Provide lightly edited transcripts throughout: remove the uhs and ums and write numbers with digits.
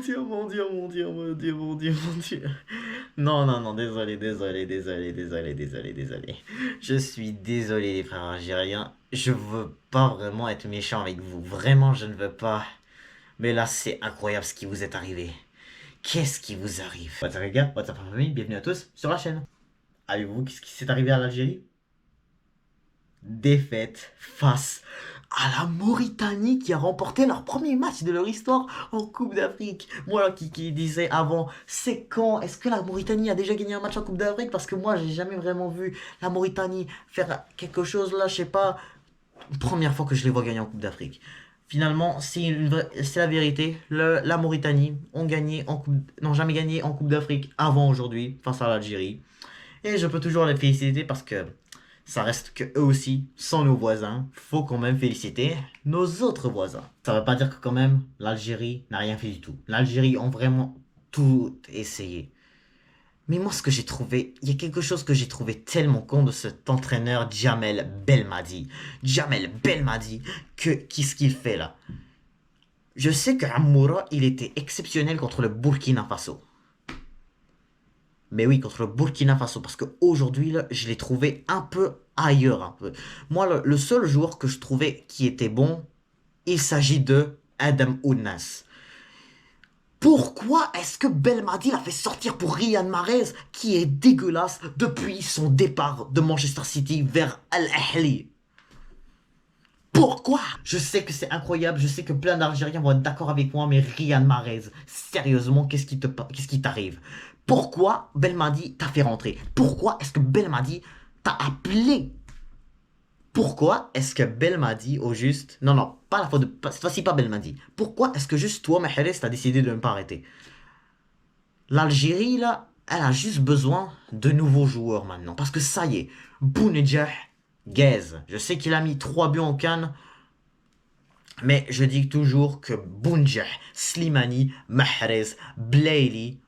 Dieu, mon Dieu, mon Dieu, mon Dieu, mon Dieu, mon Dieu. Non, non, non, désolé, désolé, désolé, désolé, désolé, désolé. Je suis désolé, les frères algériens. Je veux pas vraiment être méchant avec vous. Vraiment, je ne veux pas. Mais là, c'est incroyable ce qui vous est arrivé. Qu'est-ce qui vous arrive? What's up les gars, what's up la famille, bienvenue à tous sur la chaîne. Avez-vous qu'est-ce qui s'est arrivé à l'Algérie? Défaite face à la Mauritanie qui a remporté leur premier match de leur histoire en Coupe d'Afrique. Moi qui disais avant, c'est quand? Est-ce que la Mauritanie a déjà gagné un match en Coupe d'Afrique? Parce que moi, j'ai jamais vraiment vu la Mauritanie faire quelque chose là, je sais pas. Première fois que je les vois gagner en Coupe d'Afrique. Finalement, c'est la vérité. La Mauritanie ont gagné n'ont jamais gagné en Coupe d'Afrique avant aujourd'hui face à l'Algérie. Et je peux toujours les féliciter parce que ça reste que eux aussi sont nos voisins. Faut quand même féliciter nos autres voisins. Ça veut pas dire que quand même l'Algérie n'a rien fait du tout. L'Algérie ont vraiment tout essayé. Mais moi, ce que j'ai trouvé, il y a quelque chose que j'ai trouvé tellement con de cet entraîneur Djamel Belmadi. Djamel Belmadi, qu'est-ce qu'il fait là? Je sais que Amoura, il était exceptionnel contre le Burkina Faso. Mais oui, contre le Burkina Faso, parce qu'aujourd'hui, je l'ai trouvé un peu ailleurs. Un peu. Moi, le seul joueur que je trouvais qui était bon, il s'agit de Adam Ounas. Pourquoi est-ce que Belmadi l'a fait sortir pour Riyad Mahrez, qui est dégueulasse depuis son départ de Manchester City vers Al-Ahli? Pourquoi? Je sais que c'est incroyable, je sais que plein d'Algériens vont être d'accord avec moi, mais Riyad Mahrez, sérieusement, qu'est-ce qui t'arrive? Pourquoi Belmadi t'a fait rentrer? Pourquoi est-ce que Belmadi t'a appelé? Pourquoi est-ce que Belmadi, au juste... Non, non, pas la fois de... Cette fois-ci, pas Belmadi. Pourquoi est-ce que juste toi, Mahrez, t'as décidé de ne pas arrêter? L'Algérie, là, elle a juste besoin de nouveaux joueurs maintenant. Parce que ça y est, Bounedjah, Guez, je sais qu'il a mis 3 buts en Cannes, mais je dis toujours que Bounedjah, Slimani, Mahrez, Blaili,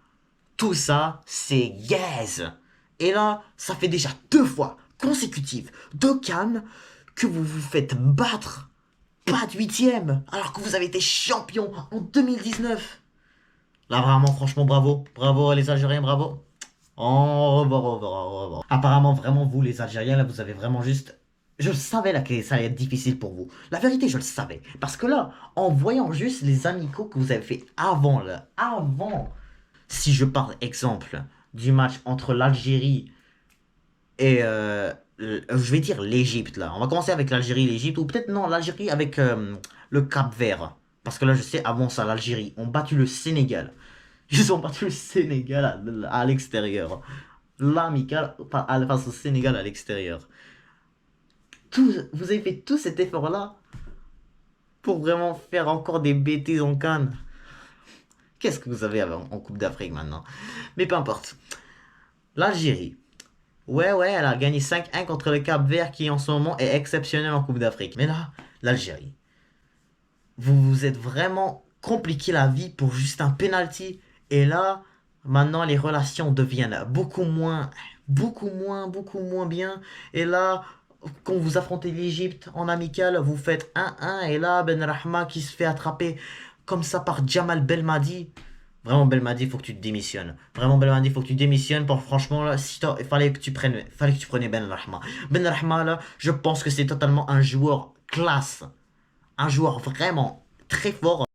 tout ça, c'est Guez. Et là, ça fait déjà 2 fois consécutives de Cannes que vous vous faites battre. Pas de huitième, alors que vous avez été champion en 2019. Là, vraiment, franchement, bravo. Bravo les Algériens, bravo. Au revoir, au revoir, au revoir. Apparemment, vraiment, vous, les Algériens, là, vous avez vraiment juste... Je le savais, là, que ça allait être difficile pour vous. La vérité, je le savais. Parce que là, en voyant juste les amicaux que vous avez fait avant, là, avant... Si je parle, exemple, du match entre l'Algérie et... je vais dire l'Égypte, là. On va commencer avec l'Algérie et l'Égypte. Ou peut-être, non, l'Algérie avec le Cap-Vert. Parce que là, je sais, avant ça, l'Algérie ont battu le Sénégal. Ils ont battu le Sénégal à l'extérieur. L'amical face au Sénégal à l'extérieur. Vous avez fait tout cet effort-là pour vraiment faire encore des bêtises en Cannes. Qu'est-ce que vous avez en Coupe d'Afrique maintenant? Mais peu importe. L'Algérie. Ouais, ouais, elle a gagné 5-1 contre le Cap-Vert qui en ce moment est exceptionnel en Coupe d'Afrique. Mais là, l'Algérie. Vous vous êtes vraiment compliqué la vie pour juste un penalty. Et là, maintenant, les relations deviennent beaucoup moins bien. Et là, quand vous affrontez l'Égypte en amical, vous faites 1-1. Et là, Ben Rahma qui se fait attraper comme ça par Jamal Belmadi. Vraiment, Belmadi, il faut que tu te démissionnes. Vraiment, Belmadi, il faut que tu démissionnes. Pour, franchement, là, si il fallait que tu prennes Ben Rahma. Ben Rahma, là, je pense que c'est totalement un joueur classe. Un joueur vraiment très fort.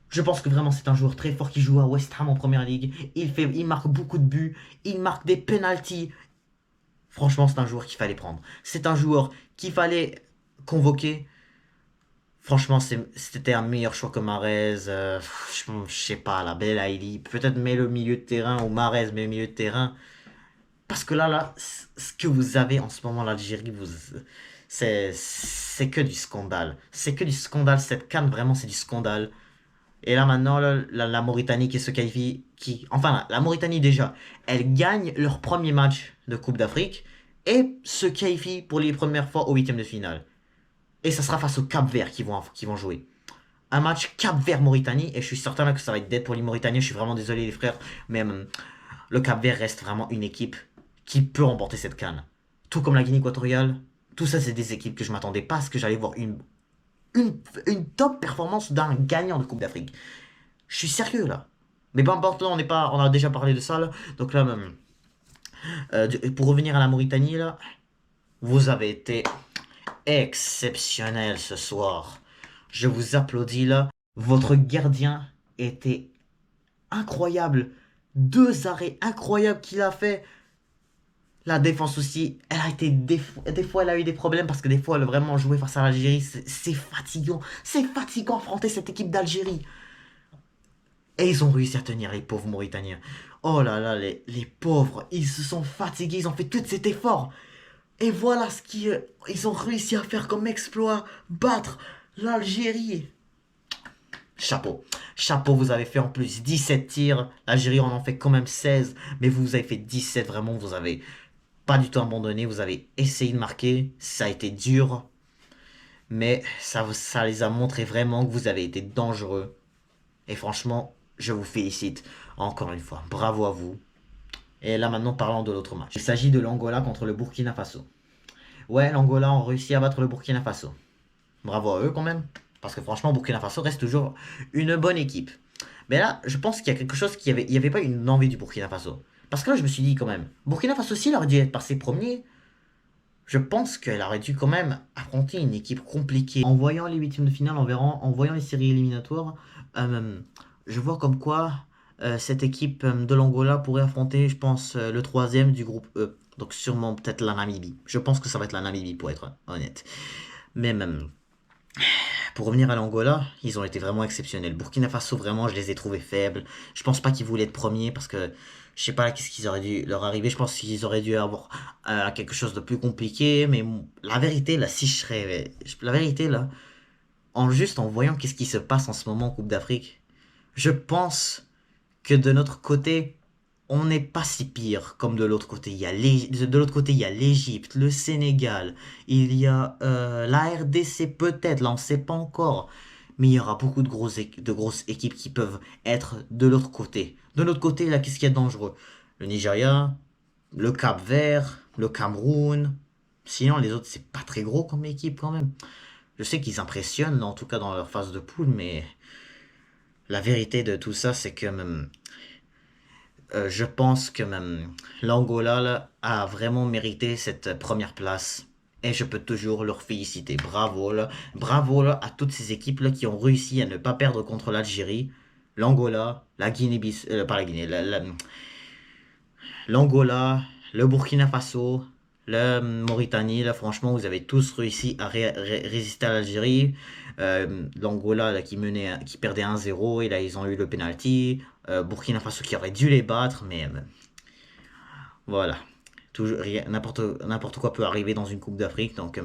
Je pense que vraiment c'est un joueur très fort qui joue à West Ham en première ligue. Il marque beaucoup de buts, il marque des penalties. Franchement, c'est un joueur qu'il fallait prendre. C'est un joueur qu'il fallait convoquer. Franchement, c'était un meilleur choix que Mahrez. Je sais pas, la belle Haïli. Peut-être met le milieu de terrain ou Mahrez met le milieu de terrain. Parce que là, ce que vous avez en ce moment, l'Algérie, c'est que du scandale. C'est que du scandale. Cette CAN, vraiment, c'est du scandale. Et là maintenant, là, la Mauritanie qui se qualifie, enfin la Mauritanie déjà, elle gagne leur premier match de Coupe d'Afrique et se qualifie pour les premières fois au huitième de finale. Et ça sera face au Cap-Vert qui vont jouer. Un match Cap-Vert-Mauritanie et je suis certain là que ça va être dead pour les Mauritaniens. Je suis vraiment désolé les frères, mais le Cap-Vert reste vraiment une équipe qui peut remporter cette CAN. Tout comme la Guinée équatoriale, tout ça c'est des équipes que je m'attendais pas à ce que j'allais voir une top performance d'un gagnant de Coupe d'Afrique. Je suis sérieux là. Mais peu importe, là, on a déjà parlé de ça, là. Donc là, pour revenir à la Mauritanie, là, vous avez été exceptionnel ce soir. Je vous applaudis, là. Votre gardien était incroyable. Deux arrêts incroyables qu'il a fait. La défense aussi, elle a été des fois elle a eu des problèmes parce que des fois elle a vraiment joué face à l'Algérie, c'est fatigant, c'est fatigant affronter cette équipe d'Algérie. Et ils ont réussi à tenir les pauvres Mauritaniens. Oh là là, les pauvres, ils se sont fatigués, ils ont fait tout cet effort. Et voilà ce qu'ils ils ont réussi à faire comme exploit, battre l'Algérie. Chapeau. Chapeau, vous avez fait en plus 17 tirs. L'Algérie en fait quand même 16. Mais vous avez fait 17, vraiment, vous avez pas du tout abandonné. Vous avez essayé de marquer. Ça a été dur. Mais ça les a montré vraiment que vous avez été dangereux. Et franchement, je vous félicite. Encore une fois, bravo à vous. Et là maintenant, parlons de l'autre match. Il s'agit de l'Angola contre le Burkina Faso. Ouais, l'Angola ont réussi à battre le Burkina Faso. Bravo à eux quand même. Parce que franchement, Burkina Faso reste toujours une bonne équipe. Mais là, je pense qu'il y a quelque chose il y avait pas une envie du Burkina Faso. Parce que là, je me suis dit quand même, Burkina Faso, s'il aurait dû être passé premier, je pense qu'elle aurait dû quand même affronter une équipe compliquée. En voyant les huitièmes de finale, en voyant les séries éliminatoires, je vois comme quoi cette équipe de l'Angola pourrait affronter, je pense, le troisième du groupe E. Donc sûrement peut-être la Namibie. Je pense que ça va être la Namibie pour être honnête. Mais même, pour revenir à l'Angola, ils ont été vraiment exceptionnels. Burkina Faso, vraiment, je les ai trouvés faibles. Je pense pas qu'ils voulaient être premiers parce que je sais pas qu'est-ce qu'ils auraient dû leur arriver. Je pense qu'ils auraient dû avoir quelque chose de plus compliqué. Mais la vérité, là, si je serais. La vérité, là, en voyant qu'est-ce qui se passe en ce moment en Coupe d'Afrique, je pense que de notre côté, on n'est pas si pire comme de l'autre côté. De l'autre côté, il y a l'Égypte, le Sénégal, il y a la RDC peut-être, là on ne sait pas encore. Mais il y aura beaucoup de grosses équipes qui peuvent être de l'autre côté. De l'autre côté, là, qu'est-ce qu'il y a de dangereux? Le Nigeria, le Cap-Vert, le Cameroun. Sinon, les autres, c'est pas très gros comme équipe quand même. Je sais qu'ils impressionnent, en tout cas dans leur phase de poule, mais la vérité de tout ça, c'est que je pense que même l'Angola là, a vraiment mérité cette première place. Et je peux toujours leur féliciter. Bravo là. Bravo là à toutes ces équipes là qui ont réussi à ne pas perdre contre l'Algérie, l'Angola, la Guinée-Bissau, pas la Guinée, l'Angola, le Burkina Faso, la Mauritanie. Là, franchement, vous avez tous réussi à résister à l'Algérie. L'Angola là, qui perdait 1-0 et là ils ont eu le penalty. Burkina Faso qui aurait dû les battre, mais voilà. Toujours, n'importe quoi peut arriver dans une Coupe d'Afrique, donc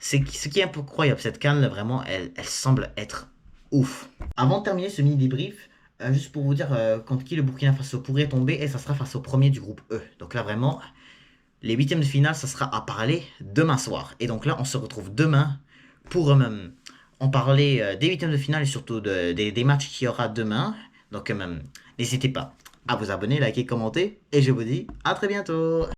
c'est ce qui est un peu incroyable. Cette canne là, vraiment, elle semble être ouf. Avant de terminer ce mini débrief, juste pour vous dire contre qui le Burkina Faso pourrait tomber, et ça sera face au premier du groupe E. Donc là, vraiment, les huitièmes de finale, ça sera à parler demain soir. Et donc là, on se retrouve demain pour en parler des huitièmes de finale et surtout des matchs qu'il y aura demain. Donc n'hésitez pas à vous abonner, liker, commenter. Et je vous dis à très bientôt.